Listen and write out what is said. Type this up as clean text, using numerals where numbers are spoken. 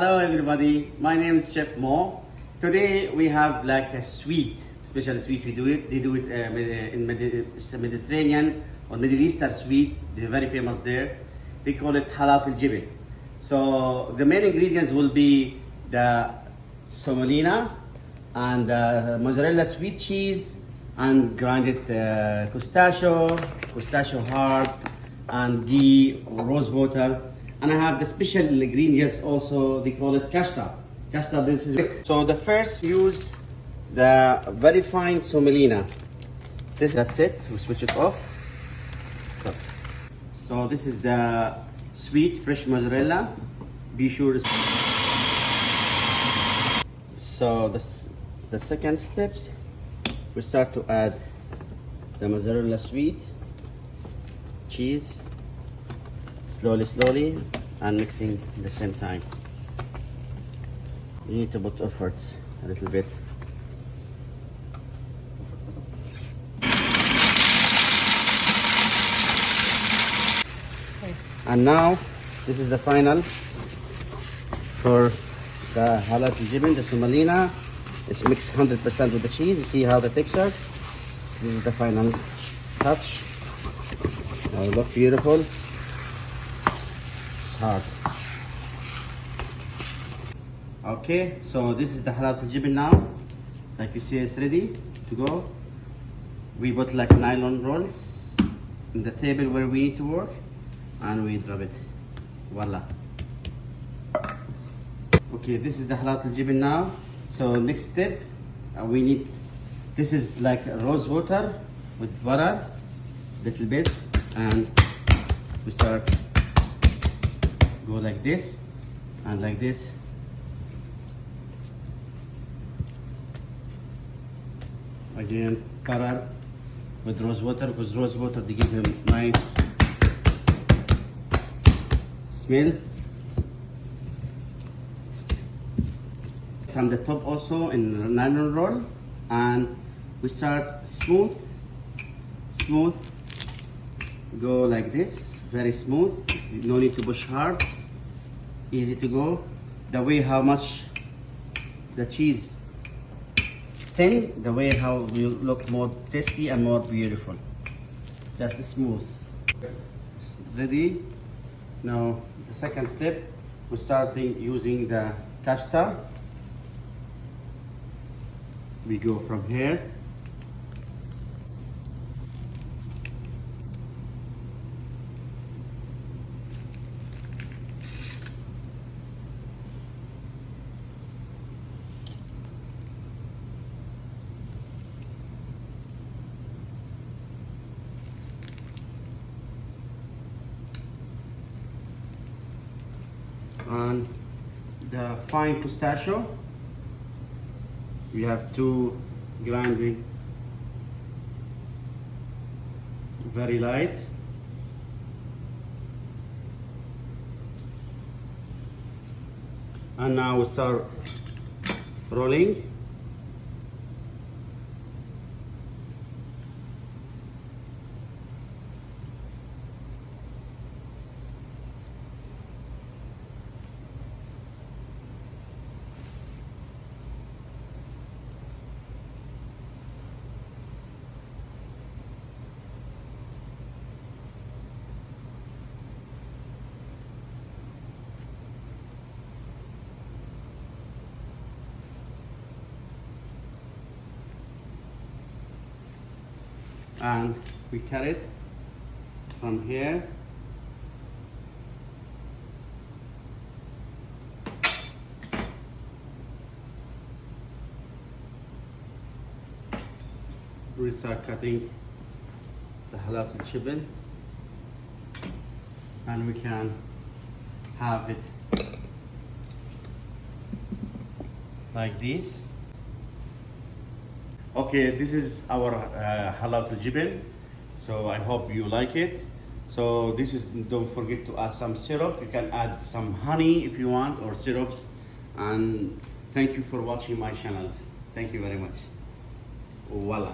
Hello everybody, my name is Chef Mo. Today we have like a sweet, special sweet. They do it it's a Mediterranean or Middle Eastern sweet. They're very famous there. They call it halat al-jibn. So the main ingredients will be the semolina and mozzarella sweet cheese and grinded pistachio heart and ghee, rose water. And I have the special ingredients also, they call it kashta. Kashta, this is it. So the first use the very fine semolina. That's it, we switch it off. So this is the sweet fresh mozzarella. Be sure. So the second steps, we start to add the mozzarella sweet cheese. Slowly and mixing at the same time. You need to put efforts a little bit. And now this is the final for the halat al-jibn, the semolina. It's mixed 100% with the cheese. You see how the textures. This is the final touch. Now it looks beautiful. Hard. Okay, so this is the halat al-jibn now. Like you see, it's ready to go. We put like nylon rolls in the table where we need to work, and we drop it. Voila. Okay, this is the halat al-jibn now. So next step, we need. This is like rose water with butter, little bit, and we start. Go like this and like this. Again, butter with rose water, because rose water they give him nice smell. From the top also in nylon roll, and we start smooth. Go like this, very smooth. No need to push hard. Easy to go. The way how much the cheese thin, the way how will look more tasty and more beautiful. Just smooth. It's ready. Now the second step, we're starting using the kashta. We go from here. And the fine pistachio, we have to grinding very light. And now we start rolling. And we cut it from here. We start cutting the halat al-jibn, and we can have it like this. Okay, this is our halat al-jibn. So I hope you like it. So this is, don't forget to add some syrup. You can add some honey if you want, or syrups. And thank you for watching my channel. Thank you very much. Voila.